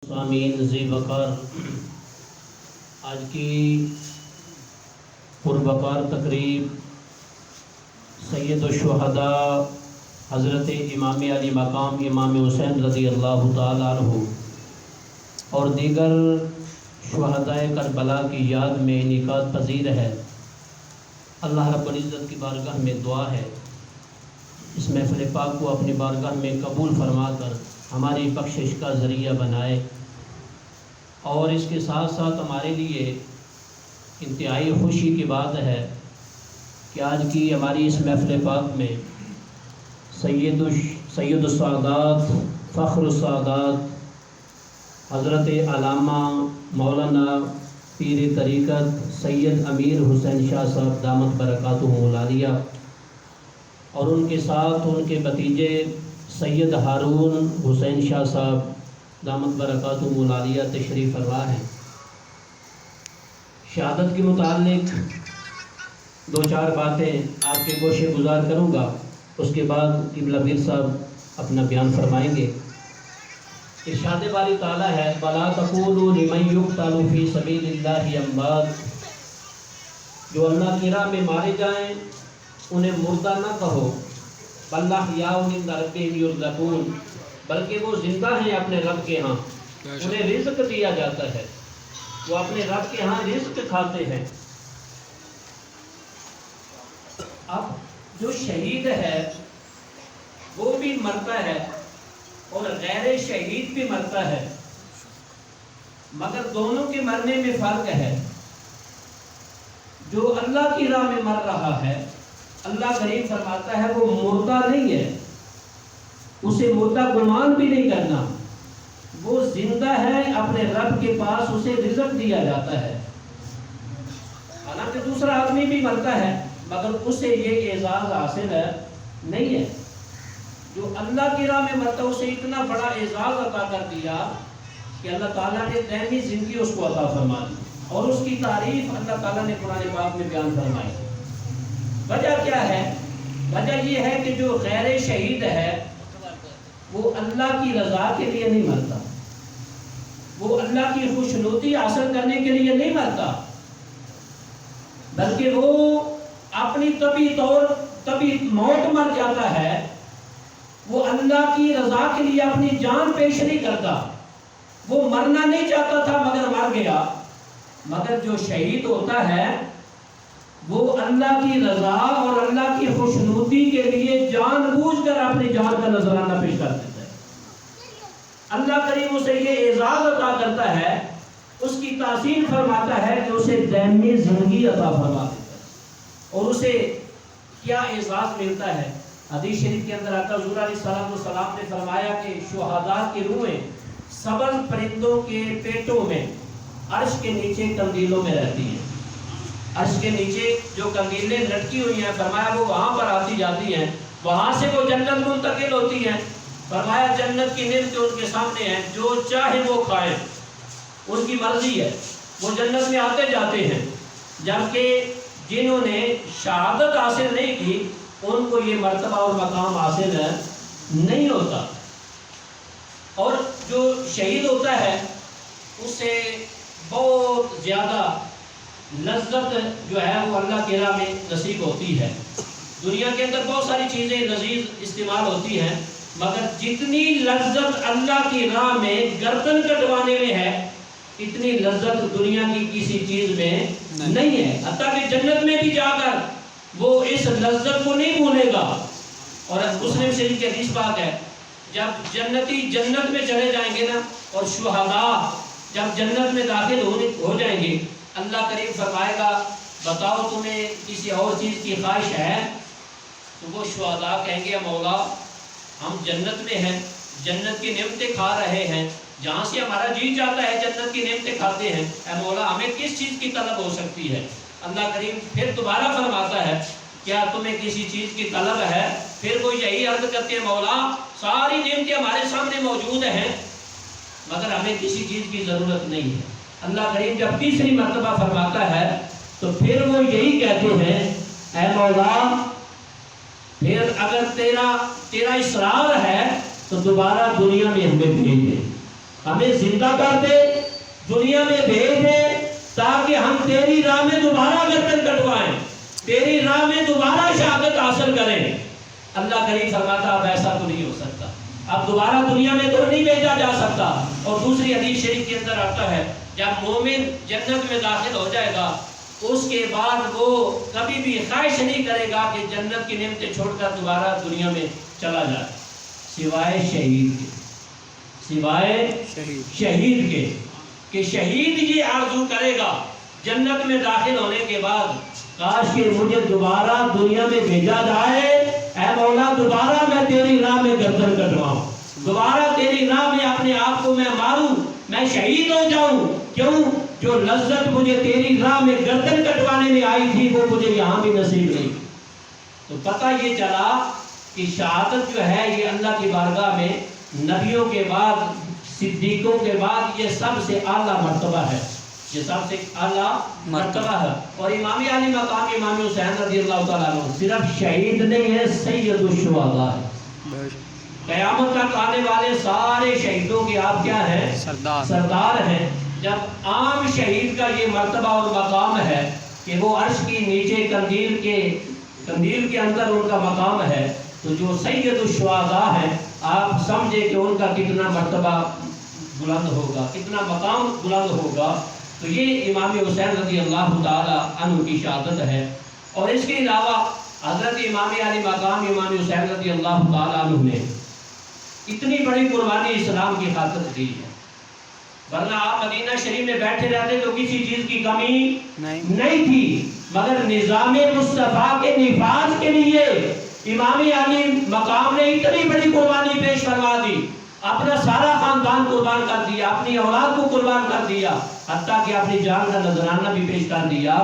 سامعین ذی وقار، آج کی پروقار تقریب سید الشہداء حضرت امام علی مقام امام حسین رضی اللہ تعالیٰ عنہ اور دیگر شہداء کربلا کی یاد میں انعقاد پذیر ہے۔ اللہ رب العزت کی بارگاہ میں دعا ہے اس محفل پاک کو اپنی بارگاہ میں قبول فرما کر ہماری بخشش کا ذریعہ بنائے، اور اس کے ساتھ ساتھ ہمارے لیے انتہائی خوشی کی بات ہے کہ آج کی ہماری اس محفل پاک میں سید السادات فخر السادات حضرت علامہ مولانا پیر طریقت سید امیر حسین شاہ صاحب دامت برکاتہ العالیہ اور ان کے ساتھ ان کے بھتیجے سید ہارون حسین شاہ صاحب دامت برکاتہ العالیہ تشریف فرما ہیں۔ شہادت کے متعلق دو چار باتیں آپ کے گوشے گزار کروں گا، اس کے بعد قبلہ پیر صاحب اپنا بیان فرمائیں گے۔ ارشاد باری تعالیٰ ہے وَلَا تَقُولُوا لِمَن يُقْتَلُ فِي سَبِيلِ اللَّهِ أَمْوَاتٌ، جو اللہ کی راہ میں مارے جائیں انہیں مردہ نہ کہو، بل أَحْيَاءٌ عِندَ رَبِّهِمْ يُرْزَقُونَ، بلکہ وہ زندہ ہیں اپنے رب کے ہاں، انہیں رزق دیا جاتا ہے، وہ اپنے رب کے ہاں رزق کھاتے ہیں۔ اب جو شہید ہے وہ بھی مرتا ہے اور غیر شہید بھی مرتا ہے، مگر دونوں کے مرنے میں فرق ہے۔ جو اللہ کی راہ میں مر رہا ہے اللہ کریم فرماتا ہے وہ مردہ نہیں ہے، اسے مردہ گمان بھی نہیں کرنا، وہ زندہ ہے، اپنے رب کے پاس اسے رزق دیا جاتا ہے۔ حالانکہ دوسرا آدمی بھی مرتا ہے مگر اسے یہ اعزاز حاصل نہیں ہے۔ جو اللہ کی راہ میں مرتا اسے اتنا بڑا اعزاز عطا کر دیا کہ اللہ تعالیٰ نے دائمی زندگی اس کو عطا فرما دی، اور اس کی تعریف اللہ تعالیٰ نے قرآن پاک میں بیان فرمائی۔ وجہ کیا ہے؟ وجہ یہ ہے کہ جو غیر شہید ہے وہ اللہ کی رضا کے لیے نہیں مرتا، وہ اللہ کی خوشنودی حاصل کرنے کے لیے نہیں مرتا، بلکہ وہ اپنی طبی موت مر جاتا ہے، وہ اللہ کی رضا کے لیے اپنی جان پیش نہیں کرتا، وہ مرنا نہیں چاہتا تھا مگر مر گیا۔ مگر جو شہید ہوتا ہے وہ اللہ کی رضا اور اللہ کی خوشنودی کے لیے جان بوجھ کر اپنی جان کا نذرانہ پیش کر دیتا ہے۔ اللہ کریم اسے یہ اعزاز عطا کرتا ہے، اس کی تعظیم فرماتا ہے کہ اسے دائمی زندگی عطا فرما دیتا ہے۔ اور اسے کیا اعزاز ملتا ہے؟ حدیث شریف کے اندر آقا حضور علیہ السلام نے فرمایا کہ شہداء کی روحیں سبز پرندوں کے پیٹوں میں عرش کے نیچے قندیلوں میں رہتی ہیں۔ عرش کے نیچے جو قندیلیں لٹکی ہوئی ہیں فرمایا وہ وہاں پر آتی جاتی ہیں، وہاں سے وہ جنت منتقل ہوتی ہیں۔ فرمایا جنت کی نعمتیں ان کے سامنے ہیں، جو چاہے وہ کھائیں، ان کی مرضی ہے، وہ جنت میں آتے جاتے ہیں۔ جبکہ جنہوں نے شہادت حاصل نہیں کی ان کو یہ مرتبہ اور مقام حاصل نہیں ہوتا۔ اور جو شہید ہوتا ہے اسے بہت زیادہ لذت جو ہے وہ اللہ کی راہ میں نصیب ہوتی ہے۔ دنیا کے اندر بہت ساری چیزیں لذیذ استعمال ہوتی ہیں، مگر جتنی لذت اللہ کی راہ میں گردن کٹوانے میں ہے اتنی لذت دنیا کی کسی چیز میں نہیں ہے۔ حتیٰ کہ جنت میں بھی جا کر وہ اس لذت کو نہیں بھولے گا۔ اور مسلم شریف کی حدیث پاک ہے جب جنتی جنت میں چلے جائیں گے نا، اور شہداء جب جنت میں داخل ہو جائیں گے، اللہ کریم فرمائے گا بتاؤ تمہیں کسی اور چیز کی خواہش ہے؟ تو وہ شہداء کہیں گے مولا ہم جنت میں ہیں، جنت کی نعمتیں کھا رہے ہیں، جہاں سے ہمارا جی چاہتا ہے جنت کی نعمتیں کھاتے ہیں، اے مولا ہمیں کس چیز کی طلب ہو سکتی ہے؟ اللہ کریم پھر دوبارہ فرماتا ہے کیا تمہیں کسی چیز کی طلب ہے؟ پھر وہ یہی عرض کرتے ہیں مولا ساری نعمتیں ہمارے سامنے موجود ہیں مگر ہمیں کسی چیز کی ضرورت نہیں ہے۔ اللہ کریم جب تیسری مرتبہ فرماتا ہے تو پھر وہ یہی کہتے ہیں اے مولا پھر اگر تیرا اصرار ہے تو دوبارہ دنیا میں ہمیں بھیج دے۔ ہمیں زندہ کر دے، دنیا میں بھیج دے تاکہ ہم تیری راہ میں دوبارہ گردن کٹوائیں، تیری راہ میں دوبارہ شہادت حاصل کریں۔ اللہ کریم فرماتا اب ایسا تو نہیں ہو سکتا، اب دوبارہ دنیا میں تو نہیں بھیجا جا سکتا۔ اور دوسری حدیث شریف کے اندر آتا ہے جب مومن جنت میں داخل ہو جائے گا اس کے بعد وہ کبھی بھی خواہش نہیں کرے گا کہ جنت کی نعمتیں چھوڑ کر دوبارہ دنیا میں چلا جائے، سوائے شہید کے، سوائے شہید کے، کہ شہید یہ آرزو کرے گا جنت میں داخل ہونے کے بعد کاش کہ مجھے دوبارہ دنیا میں بھیجا جائے، اے مولا دوبارہ میں تیری راہ میں گردن کٹواؤں، دوبارہ تیری راہ میں اپنے آپ کو میں ماروں، میں شہید ہو جاؤں۔ کیوں؟ جو لذت مجھے تیری راہ میں گردن کٹوانے میں آئی تھی وہ مجھے یہاں بھی نصیب نہیں۔ تو پتہ یہ چلا کہ شہادت جو ہے یہ اللہ کی بارگاہ میں نبیوں کے بعد، صدیقوں کے بعد یہ سب سے اعلیٰ مرتبہ ہے، یہ سب سے اعلیٰ مرتبہ ہے۔ اور امام علی مقام امام حسین رضی اللہ تعالیٰ عنہ صرف شہید نہیں ہے، سید الشہداء ہے۔ قیامت تک آنے والے سارے شہیدوں کے آپ کیا ہیں؟ سردار ہیں۔ جب عام شہید کا یہ مرتبہ اور مقام ہے کہ وہ عرش کی نیچے قندیل کے اندر ان کا مقام ہے، تو جو سید الشہداء ہیں آپ سمجھے کہ ان کا کتنا مرتبہ بلند ہوگا، کتنا مقام بلند ہوگا۔ تو یہ امام حسین رضی اللہ تعالی عنہ کی شہادت ہے۔ اور اس کے علاوہ حضرت امام علی مقام امام حسین رضی اللہ تعالی عنہ نے اتنی بڑی قربانی اسلام کی خاطر دی ہے، ورنہ آپ مدینہ شریف میں بیٹھے رہتے تو کسی چیز کی کمی نہیں تھی، مگر نظام مصطفیٰ کے نفاذ کے لیے امام علی مقام نے اتنی بڑی قربانی پیش فرما دی، اپنا سارا خاندان قربان کر دیا، اپنی اولاد کو قربان کر دیا، حتیٰ کہ اپنی جان کا نذرانہ بھی پیش کر دیا۔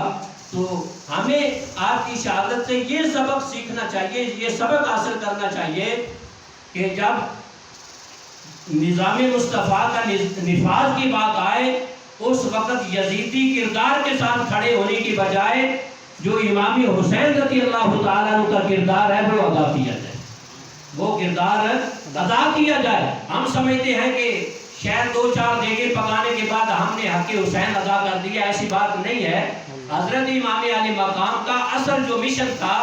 تو ہمیں آپ کی شہادت سے یہ سبق سیکھنا چاہیے، یہ سبق حاصل کرنا چاہیے کہ جب نظام مصطفیٰ کا نفاذ کی بات آئے اس وقت یزیدی کردار کے ساتھ کھڑے ہونے کی بجائے جو امام حسین رضی اللہ تعالیٰ عنہ کا کردار ہے وہ ادا کیا جائے، وہ کردار ادا کیا جائے۔ ہم سمجھتے ہیں کہ شاید 2-4 دیگیں پکانے کے بعد ہم نے حق حسین ادا کر دیا، ایسی بات نہیں ہے۔ حضرت امام علی مقام کا اصل جو مشن تھا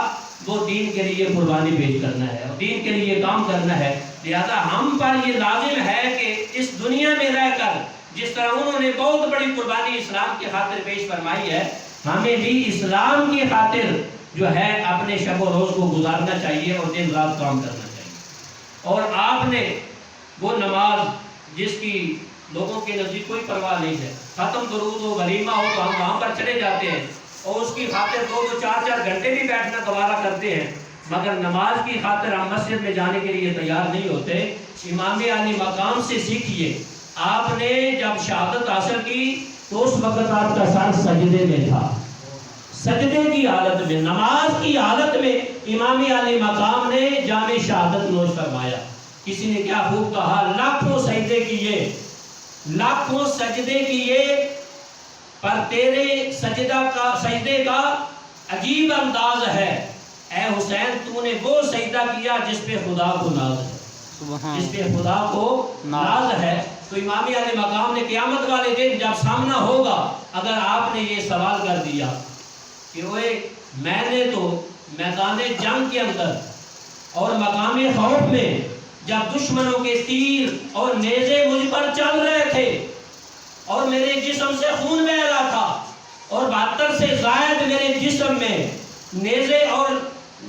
وہ دین کے لیے قربانی پیش کرنا ہے اور دین کے لیے کام کرنا ہے۔ لہذا ہم پر یہ لازم ہے کہ اس دنیا میں رہ کر جس طرح انہوں نے بہت بڑی قربانی اسلام کی خاطر پیش فرمائی ہے، ہمیں بھی اسلام کی خاطر جو ہے اپنے شب و روز کو گزارنا چاہیے اور دن رات کام کرنا چاہیے۔ اور آپ نے وہ نماز جس کی لوگوں کے نزدیک کوئی پرواہ نہیں ہے، ختم درود ہو ولیمہ ہو تو ہم وہاں پر چلے جاتے ہیں اور اس کی خاطر 2-4 گھنٹے بھی بیٹھنا گوارا کرتے ہیں، مگر نماز کی خاطر ہم مسجد میں جانے کے لیے تیار نہیں ہوتے۔ امام علی مقام سے سیکھیے، آپ نے جب شہادت حاصل کی تو اس وقت آپ کا سر سجدے میں تھا، سجدے کی حالت میں، نماز کی حالت میں امام علی مقام نے جام شہادت نوش فرمایا۔ کسی نے کیا خوب کہا، لاکھوں سجدے کیے، لاکھوں سجدے کیے، پر تیرے سجدے کا عجیب انداز ہے، اے حسین تو نے وہ سجدہ کیا جس پہ خدا کو ناز ہے، جس پہ خدا کو ناز ہے۔ تو امام علی مقام نے قیامت والے دن جب سامنا ہوگا اگر آپ نے یہ سوال کر دیا کہ میں نے تو میدان جنگ کے اندر اور مقام خوف میں جب دشمنوں کے تیر اور نیزے مجھ پر چل رہے تھے اور میرے جسم سے خون بہہ رہا تھا اور 72 سے زائد میرے جسم میں نیزے اور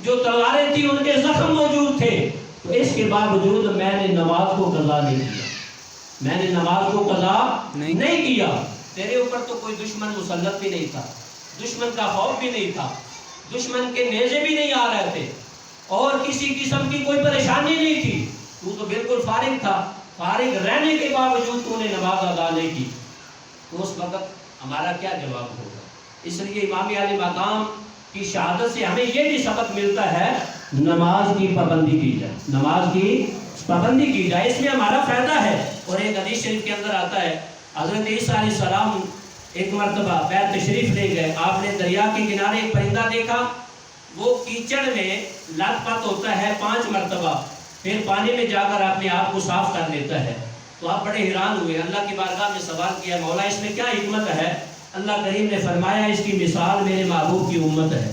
جو تلواریں تھی ان کے زخم موجود تھے، تو اس کے باوجود میں نے نماز کو قضا نہیں کیا، میں نے نماز کو قضا نہیں کیا۔ تیرے اوپر تو کوئی دشمن مسلط بھی نہیں تھا، دشمن کا خوف بھی نہیں تھا، دشمن کے نیزے بھی نہیں آ رہے تھے اور کسی قسم کی کوئی پریشانی نہیں تھی، تو بالکل فارغ تھا۔ فارغ رہنے کے باوجود تو نے نماز ادا نہیں کی، تو اس وقت ہمارا کیا جواب ہوگا؟ اس لیے امام علی مقام کی شہادت سے ہمیں یہ بھی سبق ملتا ہے، نماز کی پابندی کی جائے، نماز کی پابندی کی جائے، اس میں ہمارا فائدہ ہے۔ اور ایک حدیث شریف کے اندر آتا ہے حضرت عیسیٰ علیہ السلام ایک مرتبہ بیت تشریف لے گئے، آپ نے دریا کے کنارے ایک پرندہ دیکھا، وہ کیچڑ میں لت پت ہوتا ہے 5 مرتبہ، پھر پانی میں جا کر اپنے آپ کو صاف کر لیتا ہے۔ تو آپ بڑے حیران ہوئے، اللہ کی بارگاہ میں سوال کیا مولا اس میں کیا حکمت ہے؟ اللہ کریم نے فرمایا اس کی مثال میرے محبوب کی امت ہے،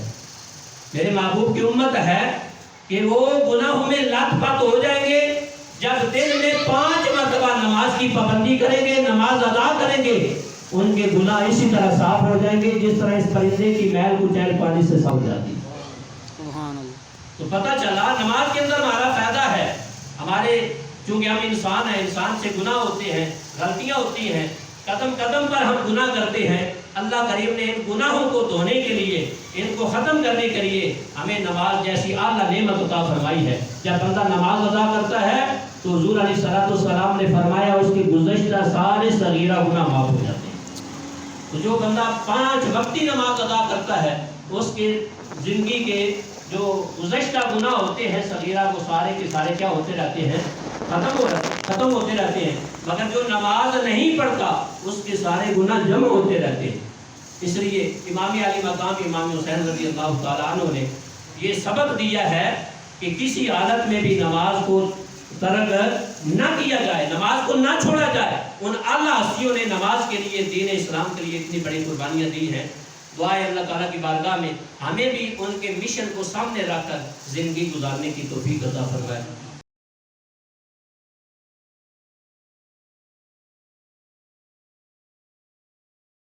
میرے محبوب کی امت ہے کہ وہ گناہوں میں لت پت ہو جائیں گے، جب دن میں 5 مرتبہ نماز کی پابندی کریں گے، نماز ادا کریں گے، ان کے گناہ اسی طرح صاف ہو جائیں گے جس طرح اس پرندے کی میل کچیل پانی سے صاف ہو جاتی ہے۔ سبحان اللہ۔ تو پتہ چلا نماز کے اندر ہمارا فائدہ ہے، ہمارے چونکہ ہم انسان ہیں، انسان سے گناہ ہوتے ہیں، غلطیاں ہوتی ہیں، قدم قدم پر ہم گناہ کرتے ہیں، اللہ کریم نے ان گناہوں کو دھونے کے لیے، ان کو ختم کرنے کے لیے ہمیں نماز جیسی اعلیٰ نعمت عطا فرمائی ہے۔ جب بندہ نماز ادا کرتا ہے تو حضور علیہ السلام نے فرمایا اس کی گزشتہ سارے صغیرہ گناہ معاف ہو جاتے ہیں۔ تو جو بندہ 5 وقتی نماز ادا کرتا ہے اس کے زندگی کے جو گزشتہ گناہ ہوتے ہیں صغیرہ وہ سارے کے سارے کیا ہوتے رہتے ہیں؟ ختم ہوتے رہتے ہیں، مگر جو نماز نہیں پڑھتا اس کے سارے گناہ جمع ہوتے رہتے ہیں۔ اس لیے امام علی مقام امام حسین رضی اللہ تعالیٰ عنہ نے یہ سبق دیا ہے کہ کسی حالت میں بھی نماز کو ترک نہ کیا جائے، نماز کو نہ چھوڑا جائے۔ ان اعلیٰ ہستیوں نے نماز کے لیے، دین اسلام کے لیے اتنی بڑی قربانیاں دی ہیں۔ دعا ہے اللہ تعالیٰ کی بارگاہ میں ہمیں بھی ان کے مشن کو سامنے رکھ کر زندگی گزارنے کی توفیق عطا فرمائے۔